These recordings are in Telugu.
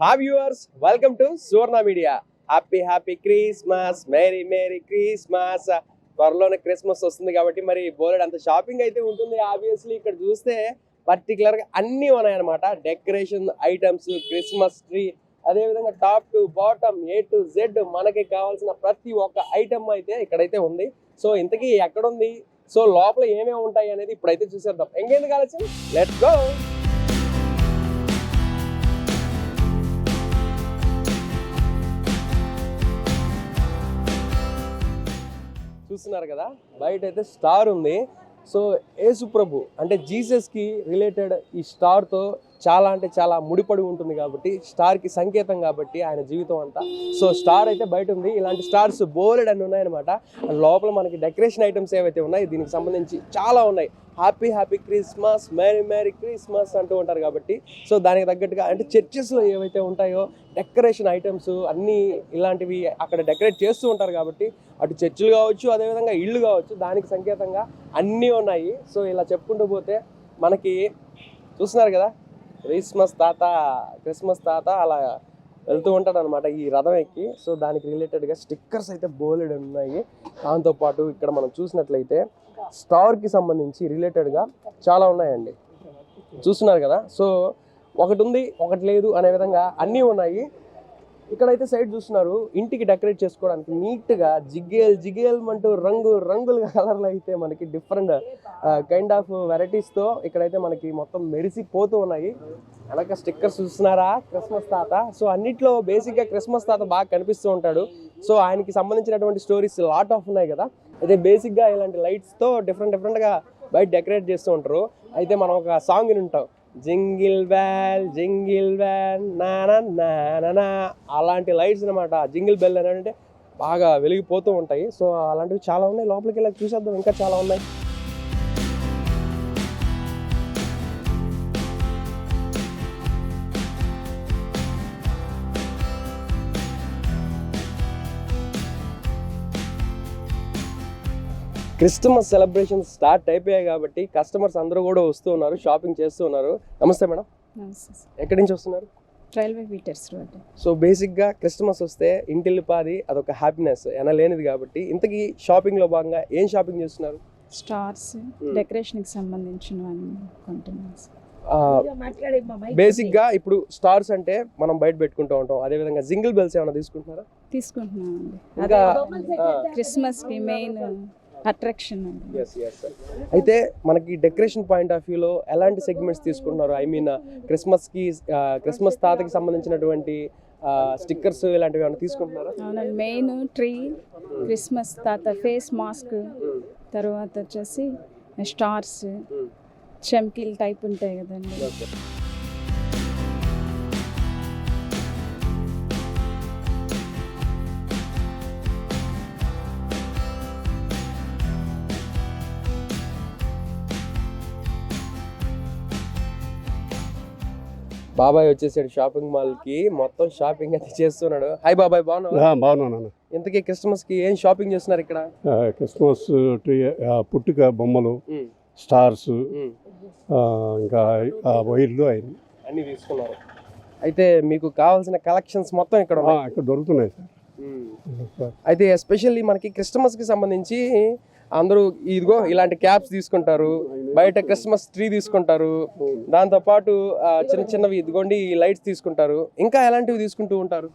Hi viewers, welcome to Suvarna media. Happy Christmas, merry Christmas. త్వరలోనే క్రిస్మస్ వస్తుంది కాబట్టి మరి బోలెడ్ అంత షాపింగ్ అయితే ఉంటుంది. ఆబ్వియస్లీ ఇక్కడ చూస్తే పర్టికులర్ గా అన్ని ఉన్నాయన్నమాట. డెకరేషన్ ఐటమ్స్, క్రిస్మస్ ట్రీ, అదేవిధంగా top to bottom A to Z మనకి కావాల్సిన ప్రతి ఒక్క ఐటమ్ అయితే ఇక్కడైతే ఉంది. సో ఇంతకీ ఎక్కడుంది, సో లోపల ఏమేమి ఉంటాయి అనేది ఇప్పుడైతే చూసేద్దాం. ఇంకెందుకు ఆలస్యం, లెట్స్ గో. చూస్తున్నారు కదా, బయట అయితే స్టార్ ఉంది. సో యేసు ప్రభు అంటే జీసస్కి రిలేటెడ్ ఈ స్టార్తో చాలా అంటే చాలా ముడిపడి ఉంటుంది కాబట్టి, స్టార్కి సంకేతం కాబట్టి ఆయన జీవితం అంతా. సో స్టార్ అయితే బయట ఉంది. ఇలాంటి స్టార్స్ బోలెడ్ అని ఉన్నాయన్నమాట. లోపల మనకి డెకరేషన్ ఐటమ్స్ ఏవైతే ఉన్నాయి దీనికి సంబంధించి చాలా ఉన్నాయి. హ్యాపీ క్రిస్మస్, మేరీ క్రిస్మస్ అంటూ ఉంటారు కాబట్టి, సో దానికి తగ్గట్టుగా అంటే చర్చెస్లో ఏవైతే ఉంటాయో డెకరేషన్ ఐటమ్స్ అన్నీ ఇలాంటివి అక్కడ డెకరేట్ చేస్తూ ఉంటారు కాబట్టి, అటు చర్చిలు కావచ్చు, అదేవిధంగా ఇళ్ళు కావచ్చు, దానికి సంకేతంగా అన్నీ ఉన్నాయి. సో ఇలా చెప్పుకుంటూ పోతే మనకి చూస్తున్నారు కదా, క్రిస్మస్ తాత అలా వెళ్తూ ఉంటాడు అనమాట ఈ రథం ఎక్కి. సో దానికి రిలేటెడ్గా స్టిక్కర్స్ అయితే బోలెడ్ ఉన్నాయి. దాంతోపాటు ఇక్కడ మనం చూసినట్లయితే స్టార్కి సంబంధించి రిలేటెడ్గా చాలా ఉన్నాయండి. చూస్తున్నారు కదా, సో ఒకటి ఉంది ఒకటి లేదు అనే విధంగా అన్నీ ఉన్నాయి. ఇక్కడైతే సైడ్ చూస్తున్నారు, ఇంటికి డెకరేట్ చేసుకోవడానికి నీట్గా జిగేల్ అంటూ రంగుల కలర్లు అయితే మనకి డిఫరెంట్ కైండ్ ఆఫ్ వెరైటీస్తో ఇక్కడైతే మనకి మొత్తం మెరిసిపోతూ ఉన్నాయి. అలాగే స్టిక్కర్స్ చూస్తున్నారా, క్రిస్మస్ తాత. సో అన్నిట్లో బేసిక్గా క్రిస్మస్ తాత బాగా కనిపిస్తూ ఉంటాడు. సో ఆయనకి సంబంధించినటువంటి స్టోరీస్ లాట్ ఆఫ్ ఉన్నాయి కదా. అయితే బేసిక్గా ఇలాంటి లైట్స్తో డిఫరెంట్గా బయట డెకరేట్ చేస్తూ ఉంటారు. అయితే మనం ఒక సాంగ్ వింటాం, జింగిల్ బెల్ నా అలాంటి లైట్స్ అనమాట. జింగిల్ బెల్ అని అంటే బాగా వెలిగిపోతూ ఉంటాయి. సో అలాంటివి చాలా ఉన్నాయి. లోపలికి వెళ్ళి చూసేద్దాం, ఇంకా చాలా ఉన్నాయి. క్రిస్మస్ సెలబ్రేషన్ స్టార్ట్ అయిపోయాయి కాబట్టి కస్టమర్స్ అందరూ కూడా వస్తూ ఉన్నారు, షాపింగ్ చేస్తూ ఉన్నారు. నమస్తే మేడం, ఎక్కడి నుంచి వస్తున్నారు? Railway Peters road. సో బేసిక్గా క్రిస్మస్ వస్తే ఇంటిల్లిపాది అదొక హ్యాపీనెస్ ఎనలేనిది కాబట్టి, ఇంతకీ షాపింగ్లో భాగంగా ఏం షాపింగ్ చేస్తున్నారు? స్టార్స్, డెకరేషన్కి సంబంధించినవన్నీ కొంటున్నాం. బేసిక్గా ఇప్పుడు స్టార్స్ అంటే మనం బయట పెట్టుకుంటూ ఉంటాం, అదేవిధంగా జింగిల్ బెల్స్ ఏమైనా తీసుకుంటున్నారా? తీసుకుంటున్నామండి. ఇంకా క్రిస్మస్కి మెయిన్ అట్రాక్షన్. అయితే మనకి డెకరేషన్ పాయింట్ ఆఫ్ వ్యూలో ఎలాంటి సెగ్మెంట్స్ తీసుకుంటున్నారు? ఐ మీన్ క్రిస్మస్ తాతకి సంబంధించినటువంటి స్టిక్కర్స్ ఇలాంటివి ఏమైనా తీసుకుంటున్నారా? అవునండి, మెయిన్ ట్రీ, క్రిస్మస్ తాత ఫేస్ మాస్క్, తర్వాత వచ్చేసి స్టార్స్, చమ్కీలు టైప్ ఉంటాయి కదండి. బాబాయ్ వచ్చేసాడు షాపింగ్ మాల్ కి, మొత్తం షాపింగ్ అయితే చేస్తున్నాడు. హాయ్ బాబాయ్, బాగున్నాను. ఇంతకీ క్రిస్మస్ కి ఏం షాపింగ్ చేస్తున్నారు ఇక్కడ? క్రిస్మస్ ట్రీ, పుట్టుక బొమ్మలు, స్టార్స్, ఇంకా వైర్లు అన్ని తీసుకున్నారు. అయితే మీకు కావాల్సిన కలెక్షన్స్ మొత్తం ఇక్కడ దొరుకుతున్నాయి సార్. అయితే ఎస్పెషల్లీ మనకి క్రిస్మస్ కి సంబంధించి అందరూ ఇదిగో ఇలాంటి క్యాప్స్ తీసుకుంటారు, బయట క్రిస్మస్ ట్రీ తీసుకుంటారు, దాంతోపాటు చిన్నవి ఇదిగోండి లైట్స్ తీసుకుంటారు. ఇంకా ఎలాంటివి తీసుకుంటూ ఉంటారు?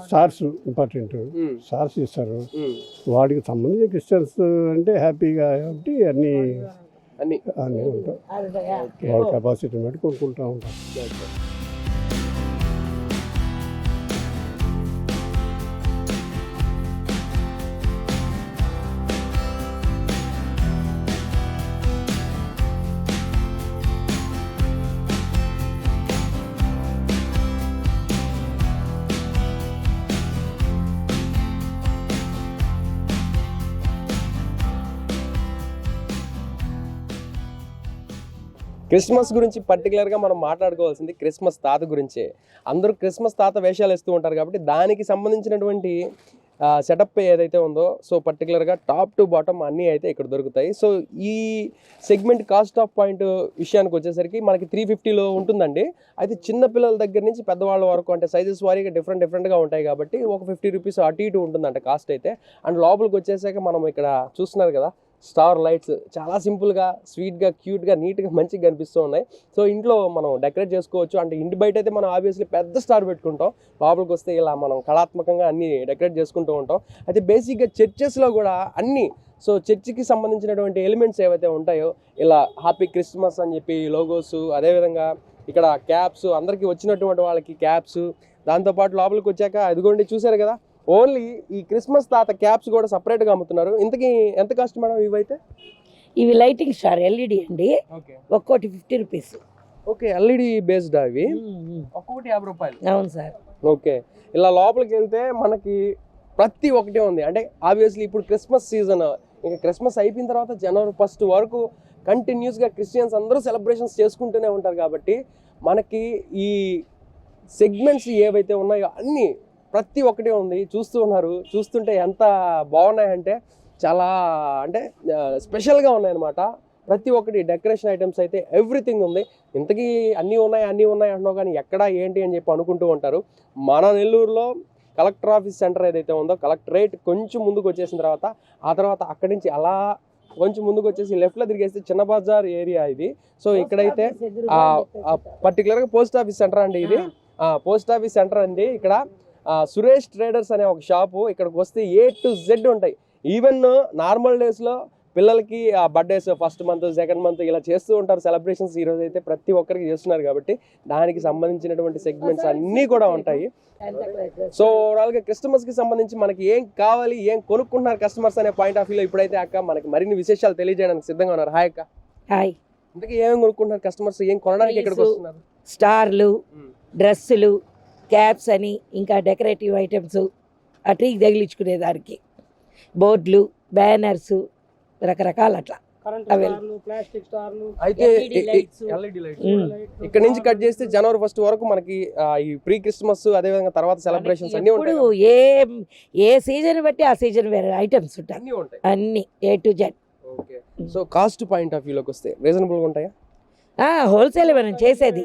స్టార్స్ ఇంపార్టెంట్, స్టార్స్ ఇస్తారు. వాటికి సంబంధించి క్రిస్టియన్స్ అంటే హ్యాపీగా కాబట్టి అన్నీ ఉంటాయి. వాళ్ళ కెపాసిటీ బట్టి కొనుక్కుంటూ ఉంటారు. క్రిస్మస్ గురించి పర్టికులర్గా మనం మాట్లాడుకోవాల్సింది క్రిస్మస్ తాత గురించే. అందరూ క్రిస్మస్ తాత వేషాలు వేస్తూ ఉంటారు కాబట్టి దానికి సంబంధించినటువంటి సెటప్ ఏదైతే ఉందో సో పర్టికులర్గా టాప్ టు బాటమ్ అన్నీ అయితే ఇక్కడ దొరుకుతాయి. సో ఈ సెగ్మెంట్ కాస్ట్ ఆఫ్ పాయింట్ విషయానికి వచ్చేసరికి మనకి 350లో ఉంటుందండి. అయితే చిన్న పిల్లల దగ్గర నుంచి పెద్దవాళ్ళ వరకు అంటే సైజెస్ వారీగా డిఫరెంట్గా ఉంటాయి కాబట్టి ఒక 50 రూపీస్ అటు ఇటు ఉంటుందంట కాస్ట్ అయితే. అండ్ లోపలికి వచ్చేసాక మనం ఇక్కడ చూస్తున్నారు కదా స్టార్ లైట్స్ చాలా సింపుల్గా స్వీట్గా క్యూట్గా నీట్గా మంచిగా కనిపిస్తూ ఉన్నాయి. సో ఇంట్లో మనం డెకరేట్ చేసుకోవచ్చు. అంటే ఇంటి బయట అయితే మనం ఆబ్వియస్లీ పెద్ద స్టార్ పెట్టుకుంటాం, లోపలికి వస్తే ఇలా మనం కళాత్మకంగా అన్ని డెకరేట్ చేసుకుంటూ ఉంటాం. అయితే బేసిక్గా చర్చెస్లో కూడా అన్ని సో చర్చికి సంబంధించినటువంటి ఎలిమెంట్స్ ఏవైతే ఉంటాయో ఇలా హ్యాపీ క్రిస్మస్ అని చెప్పి లోగోస్, అదేవిధంగా ఇక్కడ క్యాప్స్ అందరికీ వచ్చినటువంటి వాళ్ళకి క్యాప్స్, దాంతోపాటు లోపలికి వచ్చాక అదిగోండి చూసారు కదా ఓన్లీ ఈ క్రిస్మస్ తాత క్యాప్స్ కూడా సపరేట్గా అమ్ముతున్నారు. ఇంతకీ ఎంత కాస్ట్ మేడం ఇవైతే? ఇవి లైటింగ్ స్టార్ ఎల్ఈడి అండి, ఒక్కోటి 50 రూపీస్. ఓకే, ఎల్ఈడి బేస్డ్ అవి ఒక్కొక్కటి 50 రూపాయలు. అవును సార్. ఓకే, ఇలా లోపలికి వెళ్తే మనకి ప్రతి ఒక్కటే ఉంది. అంటే ఆబ్వియస్లీ ఇప్పుడు క్రిస్మస్ సీజన్, ఇంకా క్రిస్మస్ అయిపోయిన తర్వాత జనవరి 1 వరకు కంటిన్యూస్గా క్రిస్టియన్స్ అందరూ సెలబ్రేషన్స్ చేసుకుంటూనే ఉంటారు కాబట్టి మనకి ఈ సెగ్మెంట్స్ ఏవైతే ఉన్నాయో అన్నీ ప్రతి ఒక్కటే ఉంది. చూస్తుంటే ఎంత బాగున్నాయంటే చాలా అంటే స్పెషల్గా ఉన్నాయన్నమాట. ప్రతి ఒక్కటి డెకరేషన్ ఐటమ్స్ అయితే ఎవ్రీథింగ్ ఉంది. ఇంతకీ అన్నీ ఉన్నాయి అంటున్నావు కానీ ఎక్కడ ఏంటి అని చెప్పి అనుకుంటూ ఉంటారు. మన నెల్లూరులో కలెక్టర్ ఆఫీస్ సెంటర్ ఏదైతే ఉందో కలెక్టరేట్ కొంచెం ముందుకు వచ్చేసిన తర్వాత ఆ తర్వాత అక్కడి నుంచి అలా కొంచెం ముందుకు వచ్చేసి లెఫ్ట్లో తిరిగేస్తే చిన్న బజార్ ఏరియా ఇది. సో ఇక్కడైతే పర్టికులర్గా పోస్ట్ ఆఫీస్ సెంటర్ అండి ఇది. పోస్ట్ ఆఫీస్ సెంటర్ అండి. ఇక్కడ సురేష్ ట్రేడర్స్ అనే ఒక షాపు. ఇక్కడికి వస్తే A to Z ఉంటాయి. ఈవెన్ నార్మల్ డేస్లో పిల్లలకి birthdays first month second month ఇలా చేస్తూ ఉంటారు సెలబ్రేషన్స్. ఈరోజు అయితే ప్రతి ఒక్కరికి చేస్తున్నారు కాబట్టి దానికి సంబంధించినటువంటి సెగ్మెంట్స్ అన్నీ కూడా ఉంటాయి. సో ఓవరాల్గా క్రిస్టమస్కి సంబంధించి మనకి ఏం కావాలి, ఏం కొనుక్కుంటున్నారు కస్టమర్స్ అనే పాయింట్ ఆఫ్ వ్యూలో ఇప్పుడైతే అక్క మనకి మరిన్ని విశేషాలు తెలియజేయడానికి సిద్ధంగా ఉన్నారు. హాయ్ అక్క. హాయ్. ఇంతకీ ఏమేమి కొనుక్కుంటున్నారు కస్టమర్స్, ఏం కొనడానికి ఎక్కడికి వస్తున్నారు? స్టార్లు, డ్రెస్సులు, క్యాప్స్ అని, ఇంకా డెకరేటివ్ ఐటమ్స్, ఆ ట్రీకి తగిలించుకునేదానికి బోర్డులు, బ్యానర్స్, రకరకాల అట్లా. అయితే ఇక్కడ నుంచి కట్ చేస్తే జనవరి 1 వరకు మనకి ఈ ప్రీ క్రిస్మస్ అదేవిధంగా తర్వాత సెలబ్రేషన్స్ అన్ని ఉంటాయి. ఇప్పుడు ఏ సీజన్ బట్టి ఆ సీజన్ వేరే ఐటమ్స్ ఉంటాయి, అన్ని ఉంటాయి, అన్ని A to Z. Okay. So cost point of వ్యూలోకి వస్తే రీజనబుల్గా ఉంటాయా? హోల్సేల్ మనం చేసేది,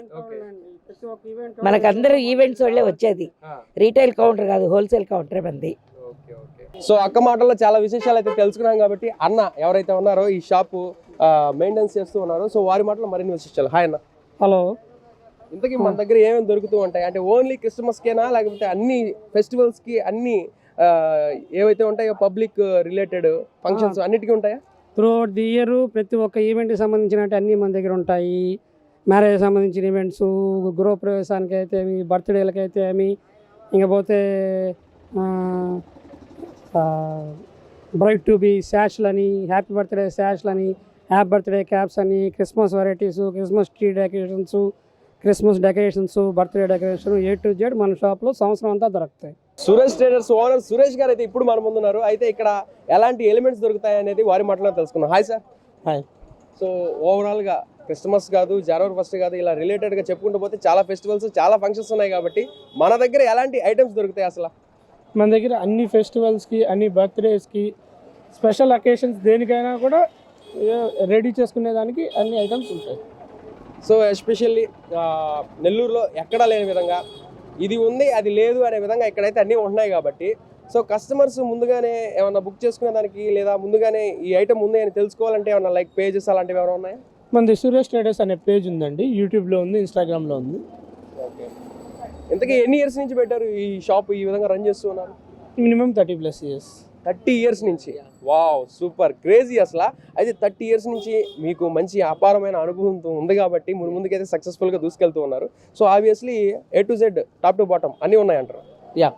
మనకందరూ ఈవెంట్స్ వాళ్ళే వచ్చేది, రీటైల్ కౌంటర్ కాదు, హోల్సేల్ కౌంటర్ మంది. సో అక్క మాటల్లో చాలా విశేషాలు అయితే తెలుసుకున్నాం కాబట్టి అన్న ఎవరైతే ఉన్నారో ఈ షాపు మెయింటెనెన్స్ చేస్తూ ఉన్నారో సో వారి మాటలో మరిన్ని విశేషాలు. హాయ్ అన్న. హలో. ఇంతకీ మన దగ్గర ఏమేమి దొరుకుతూ ఉంటాయి అంటే ఓన్లీ క్రిస్మస్కేనా లేకపోతే అన్ని ఫెస్టివల్స్కి అన్ని ఏవైతే ఉంటాయో పబ్లిక్ రిలేటెడ్ ఫంక్షన్స్ అన్నిటికీ ఉంటాయా? త్రూ అవుట్ ది ఇయర్ ప్రతి ఒక్క ఈవెంట్కి సంబంధించిన అన్నీ మన దగ్గర ఉంటాయి. మ్యారేజ్ సంబంధించిన ఈవెంట్స్, గృహప్రవేశానికి అయితే ఏమి, బర్త్డేలకి అయితే ఏమి, ఇంకపోతే బ్రైట్ టు బి శాష్లని, హ్యాపీ బర్త్డే శాష్లని, హ్యాపీ బర్త్డే క్యాప్స్ అని, Christmas varieties, Christmas tree decorations, Christmas decorations, birthday decoration A to Z మన షాప్లో సంవత్సరం అంతా దొరుకుతాయి. సురేష్ ట్రేడర్స్ ఓనర్ సురేష్ గారు అయితే ఇప్పుడు మన ముందున్నారు. అయితే ఇక్కడ ఎలాంటి ఎలిమెంట్స్ దొరుకుతాయి అనేది వారి మాటలో తెలుసుకున్నాం. Hi sir. హాయ్. సో ఓవరాల్గా క్రిస్మస్ కాదు, జనవరి 1 కాదు, ఇలా రిలేటెడ్గా చెప్పుకుంటూ పోతే చాలా ఫెస్టివల్స్ చాలా ఫంక్షన్స్ ఉన్నాయి కాబట్టి మన దగ్గర ఎలాంటి ఐటమ్స్ దొరుకుతాయి అసలు? మన దగ్గర అన్ని ఫెస్టివల్స్కి, అన్ని బర్త్డేస్కి, స్పెషల్ అకేషన్స్ దేనికైనా కూడా రెడీ చేసుకునేదానికి అన్ని ఐటమ్స్ ఉంటాయి. సో ఎస్పెషల్లీ నెల్లూరులో ఎక్కడా లేని విధంగా ఇది ఉంది అది లేదు అనే విధంగా ఇక్కడైతే అన్నీ ఉంటున్నాయి కాబట్టి సో కస్టమర్స్ ముందుగానే ఏమన్నా బుక్ చేసుకునే దానికి లేదా ముందుగానే ఈ ఐటమ్ ఉంది అని తెలుసుకోవాలంటే ఏమన్నా లైక్ పేజెస్ అలాంటివి ఏమైనా ఉన్నాయా? మనది సురేష్ ట్రేడర్స్ అనే పేజ్ ఉందండి, యూట్యూబ్లో ఉంది, ఇన్స్టాగ్రామ్లో ఉంది. ఓకే. ఇంతకీ ఎన్ని ఇయర్స్ నుంచి పెట్టారు ఈ షాప్ ఈ విధంగా రన్ చేస్తూ ఉన్నారు? Minimum 30+ years. 30 ఇయర్స్ నుంచి. వావ్, సూపర్ క్రేజీ అసలు. అయితే 30 ఇయర్స్ నుంచి మీకు మంచి అపారమైన అనుభవం ఉంది కాబట్టి ముందుకైతే సక్సెస్ఫుల్గా దూసుకెళ్తూ ఉన్నారు. So obviously A to Z top to bottom అన్నీ ఉన్నాయంటారు? Yeah.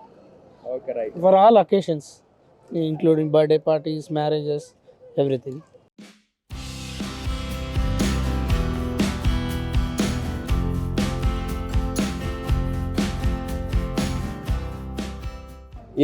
Okay, right. For all occasions including birthday parties, marriages, everything.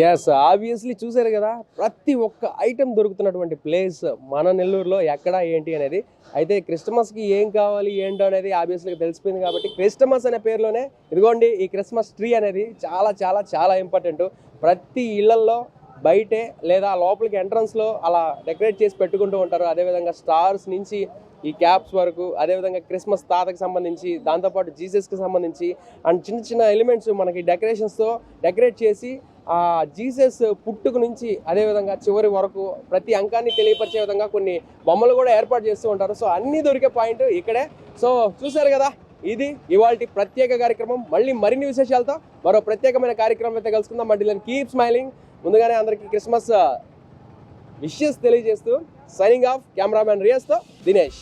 Yes, obviously చూసారు కదా ప్రతి ఒక్క ఐటెం దొరుకుతున్నటువంటి ప్లేస్ మన నెల్లూరులో ఎక్కడ ఏంటి అనేది. అయితే క్రిస్టమస్కి ఏం కావాలి ఏంటో అనేది ఆబ్వియస్లీగా తెలిసిపోయింది కాబట్టి క్రిస్టమస్ అనే పేరులోనే ఇదిగోండి ఈ క్రిస్మస్ ట్రీ అనేది చాలా చాలా చాలా ఇంపార్టెంట్. ప్రతి ఇళ్లల్లో బయటే లేదా లోపలికి ఎంట్రన్స్లో అలా డెకరేట్ చేసి పెట్టుకుంటూ ఉంటారు. అదేవిధంగా స్టార్స్ నుంచి ఈ క్యాప్స్ వరకు, అదేవిధంగా క్రిస్మస్ తాతకి సంబంధించి, దాంతోపాటు జీసస్కి సంబంధించి అండ్ చిన్న చిన్న ఎలిమెంట్స్ మనకి డెకరేషన్స్తో డెకరేట్ చేసి ఆ జీసస్ పుట్టుకు నుంచి అదేవిధంగా చివరి వరకు ప్రతి అంకాన్ని తెలియపరిచే విధంగా కొన్ని బొమ్మలు కూడా ఏర్పాటు చేస్తూ ఉంటారు. సో అన్నీ దొరికే పాయింట్ ఇక్కడే. సో చూసారు కదా, ఇది ఇవాల్టి ప్రత్యేక కార్యక్రమం. మళ్ళీ మరిన్ని విశేషాలతో మరో ప్రత్యేకమైన కార్యక్రమం అయితే కలుసుకుందాం. మళ్ళీ కీప్ స్మైలింగ్. ముందుగానే అందరికీ క్రిస్మస్ విషెస్ తెలియజేస్తూ సైనింగ్ ఆఫ్, కెమెరామ్యాన్ రియాస్తో దినేష్.